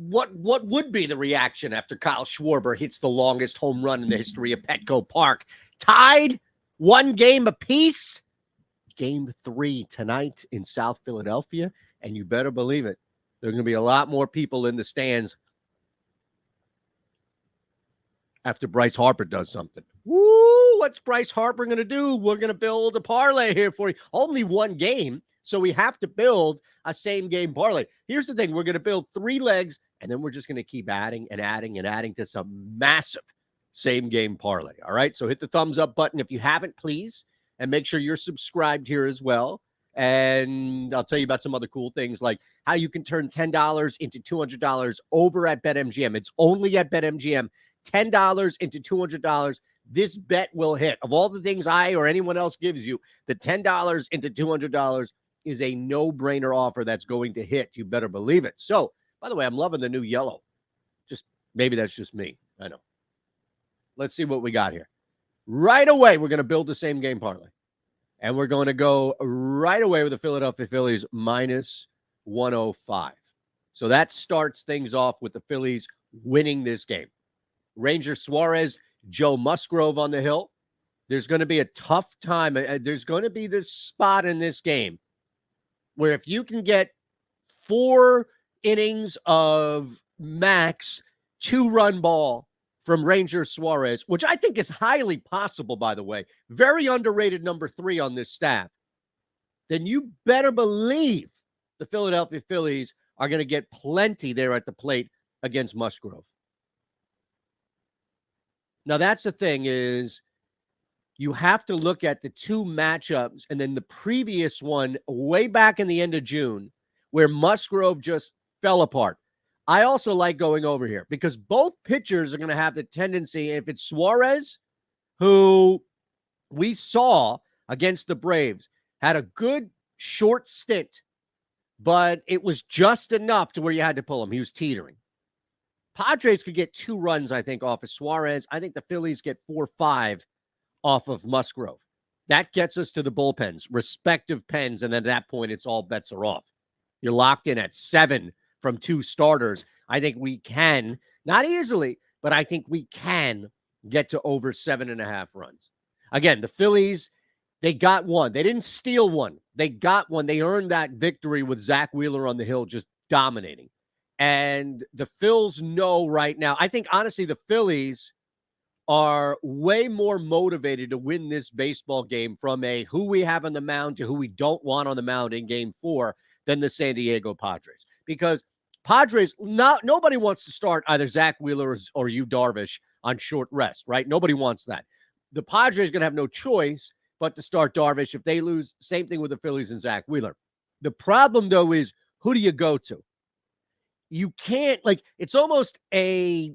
what would be the reaction after Kyle Schwarber hits the longest home run in the history of Petco Park? Tied, one game apiece. Game 3 tonight in South Philadelphia, and you better believe it, there are going to be a lot more people in the stands after Bryce Harper does something. Woo! What's Bryce Harper going to do? We're going to build a parlay here for you. Only one game, so we have to build a same-game parlay. Here's the thing. We're going to build 3 legs, and then we're just going to keep adding and adding and adding to some massive same-game parlay. All right? So hit the thumbs up button if you haven't, please, and make sure you're subscribed here as well. And I'll tell you about some other cool things, like how you can turn $10 into $200 over at BetMGM. It's only at BetMGM. $10 into $200. This bet will hit. Of all the things I or anyone else gives you, the $10 into $200 is a no-brainer offer that's going to hit. You better believe it. So, by the way, I'm loving the new yellow. Just maybe that's just me. I know. Let's see what we got here. Right away, we're going to build the same game parlay. And we're going to go right away with the Philadelphia Phillies minus 105. So that starts things off with the Phillies winning this game. Ranger Suarez, Joe Musgrove on the hill. There's going to be a tough time. There's going to be this spot in this game where if you can get 4 innings of max 2-run ball from Ranger Suarez, which I think is highly possible, by the way, very underrated number 3 on this staff, then you better believe the Philadelphia Phillies are going to get plenty there at the plate against Musgrove. Now, that's the thing is you have to look at the 2 matchups and then the previous one way back in the end of June where Musgrove just fell apart. I also like going over here because both pitchers are going to have the tendency, if it's Suarez, who we saw against the Braves, had a good short stint, but it was just enough to where you had to pull him. He was teetering. Padres could get 2 runs, I think, off of Suarez. I think the Phillies get 4 or 5 off of Musgrove. That gets us to the bullpens, respective pens, and then at that point, it's all bets are off. You're locked in at 7 from 2 starters. I think we can, not easily, but I think we can get to over 7.5 runs. Again, the Phillies, they got one. They didn't steal one. They got one. They earned that victory with Zach Wheeler on the hill just dominating. And the Phils know right now, I think, honestly, the Phillies are way more motivated to win this baseball game from a who we have on the mound to who we don't want on the mound in game 4 than the San Diego Padres. Because Padres, nobody wants to start either Zach Wheeler or Yu Darvish on short rest, right? Nobody wants that. The Padres are going to have no choice but to start Darvish if they lose. Same thing with the Phillies and Zach Wheeler. The problem, though, is who do you go to? You can't, it's almost a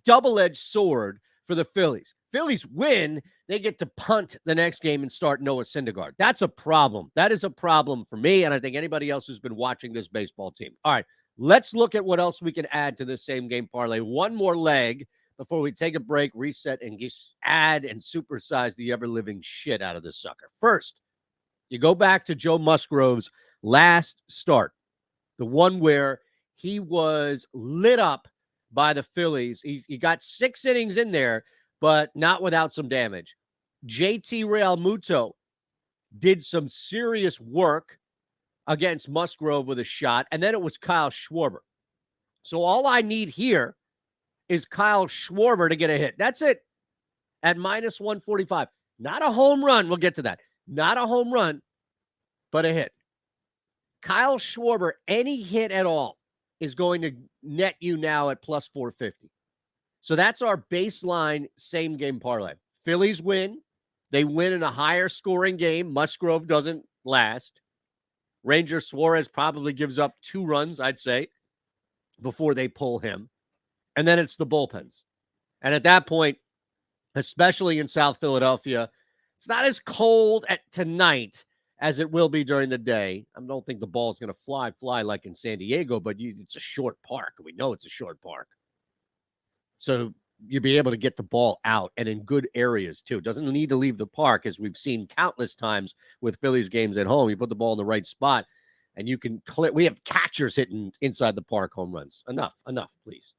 double-edged sword for the Phillies. Phillies win, they get to punt the next game and start Noah Syndergaard. That's a problem. That is a problem for me, and I think anybody else who's been watching this baseball team. All right, let's look at what else we can add to this same game parlay. One more leg before we take a break, reset, and just add and supersize the ever-living shit out of this sucker. First, you go back to Joe Musgrove's last start, the one where he was lit up by the Phillies. He got 6 innings in there, but not without some damage. JT Realmuto did some serious work against Musgrove with a shot, and then it was Kyle Schwarber. So all I need here is Kyle Schwarber to get a hit. That's it. At minus 145. Not a home run. We'll get to that. Not a home run, but a hit. Kyle Schwarber, any hit at all, is going to net you now at plus 450. So that's our baseline same game parlay. Phillies win. They win in a higher scoring game. Musgrove doesn't last. Ranger Suarez probably gives up 2 runs, I'd say, before they pull him. And then it's the bullpens. And at that point, especially in South Philadelphia, it's not as cold tonight as it will be during the day. I don't think the ball's going to fly like in San Diego, but it's a short park. We know it's a short park. So you'll be able to get the ball out and in good areas, too. It doesn't need to leave the park, as we've seen countless times with Phillies games at home. You put the ball in the right spot. And you can click. We have catchers hitting inside the park home runs. Enough, please.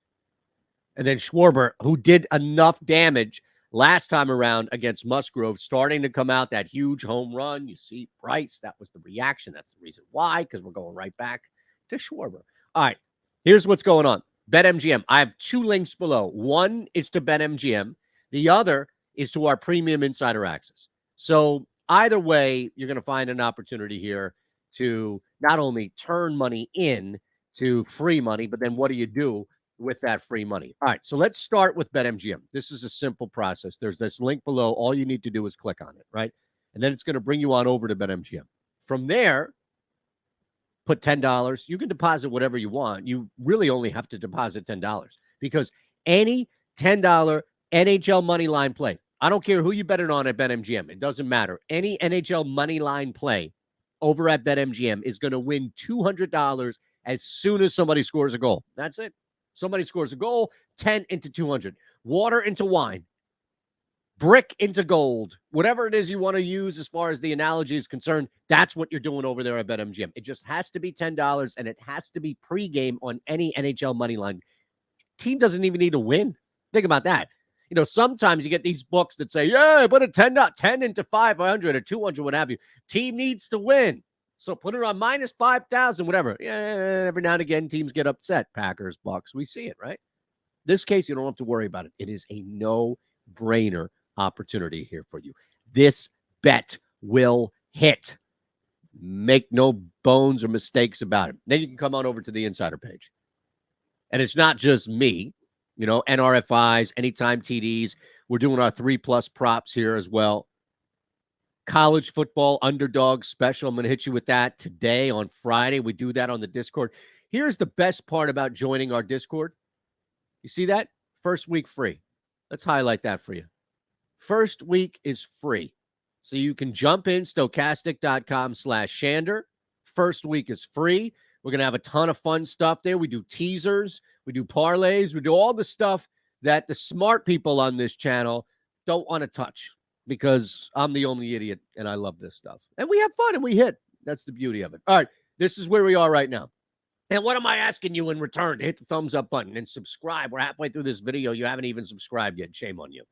And then Schwarber, who did enough damage last time around against Musgrove, starting to come out, that huge home run. You see Bryce, that was the reaction. That's the reason why, because we're going right back to Schwarber. All right, here's what's going on. BetMGM. I have 2 links below. One is to BetMGM. The other is to our premium insider access. So either way, you're going to find an opportunity here to not only turn money in to free money, but then what do you do with that free money? All right, so let's start with BetMGM. This is a simple process. There's this link below. All you need to do is click on it, right? And then it's going to bring you on over to BetMGM. From there, put $10. You can deposit whatever you want. You really only have to deposit $10 because any $10 NHL money line play, I don't care who you bet it on at BetMGM. It doesn't matter. Any NHL money line play over at BetMGM is going to win $200 as soon as somebody scores a goal. That's it. Somebody scores a goal, 10 into 200. Water into wine. Brick into gold. Whatever it is you want to use as far as the analogy is concerned, that's what you're doing over there at BetMGM. It just has to be $10, and it has to be pregame on any NHL money line. Team doesn't even need to win. Think about that. You know, sometimes you get these books that say, yeah, put a 10 into 500 or 200, what have you. Team needs to win. So put it on minus 5,000, whatever. Yeah, every now and again, teams get upset. Packers, Bucks, we see it, right? This case, you don't have to worry about it. It is a no-brainer opportunity here for you. This bet will hit. Make no bones or mistakes about it. Then you can come on over to the insider page. And it's not just me, you know, NRFIs, anytime TDs. We're doing our 3+ props here as well. College football underdog special. I'm going to hit you with that today on Friday. We do that on the Discord. Here's the best part about joining our Discord. You see that? First week free. Let's highlight that for you. First week is free. So you can jump in, stokastic.com/Shander. First week is free. We're going to have a ton of fun stuff there. We do teasers. We do parlays. We do all the stuff that the smart people on this channel don't want to touch. Because I'm the only idiot, and I love this stuff. And we have fun, and we hit. That's the beauty of it. All right, this is where we are right now. And what am I asking you in return? To hit the thumbs up button and subscribe. We're halfway through this video. You haven't even subscribed yet. Shame on you.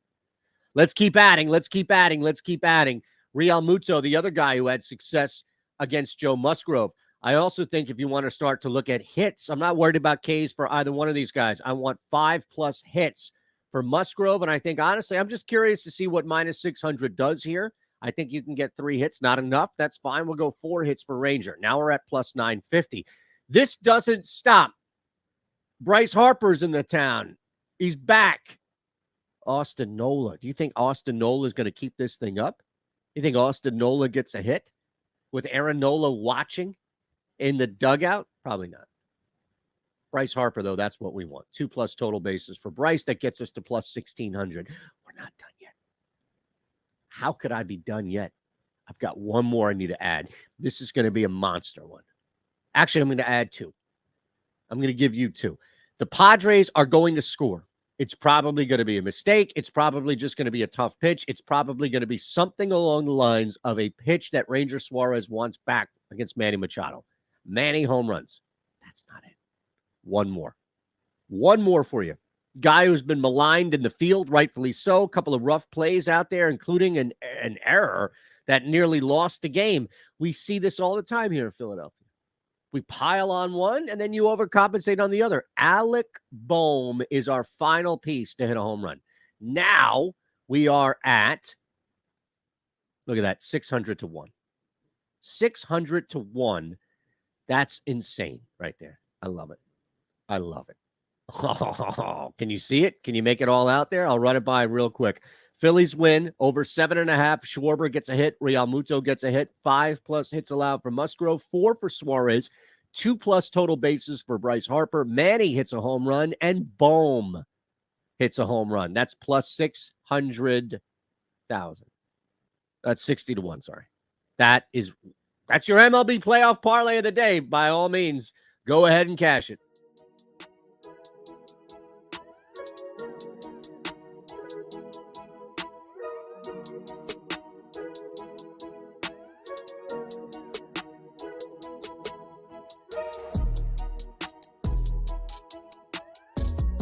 Let's keep adding. Let's keep adding. Let's keep adding. Real Muto, the other guy who had success against Joe Musgrove. I also think if you want to start to look at hits, I'm not worried about Ks for either one of these guys. I want 5+ hits for Musgrove, and I think, honestly, I'm just curious to see what minus 600 does here. I think you can get 3 hits. Not enough. That's fine. We'll go 4 hits for Ranger. Now we're at plus 950. This doesn't stop. Bryce Harper's in the town. He's back. Austin Nola. Do you think Austin Nola is going to keep this thing up? You think Austin Nola gets a hit with Aaron Nola watching in the dugout? Probably not. Bryce Harper, though, that's what we want. 2+ total bases for Bryce. That gets us to plus 1,600. We're not done yet. How could I be done yet? I've got one more I need to add. This is going to be a monster one. Actually, I'm going to add 2. I'm going to give you 2. The Padres are going to score. It's probably going to be a mistake. It's probably just going to be a tough pitch. It's probably going to be something along the lines of a pitch that Ranger Suarez wants back against Manny Machado. Manny home runs. That's not it. One more for you. Guy who's been maligned in the field, rightfully so. A couple of rough plays out there, including an error that nearly lost the game. We see this all the time here in Philadelphia. We pile on one, and then you overcompensate on the other. Alec Boehm is our final piece to hit a home run. Now we are at, look at that, 600 to 1. 600 to 1. That's insane right there. I love it. I love it. Oh, can you see it? Can you make it all out there? I'll run it by real quick. Phillies win over 7.5. Schwarber gets a hit. Real Muto gets a hit. 5+ hits allowed for Musgrove. 4 for Suarez. 2+ total bases for Bryce Harper. Manny hits a home run. And Boehm hits a home run. That's plus 600,000. That's 60 to 1, sorry. That's your MLB playoff parlay of the day. By all means, go ahead and cash it.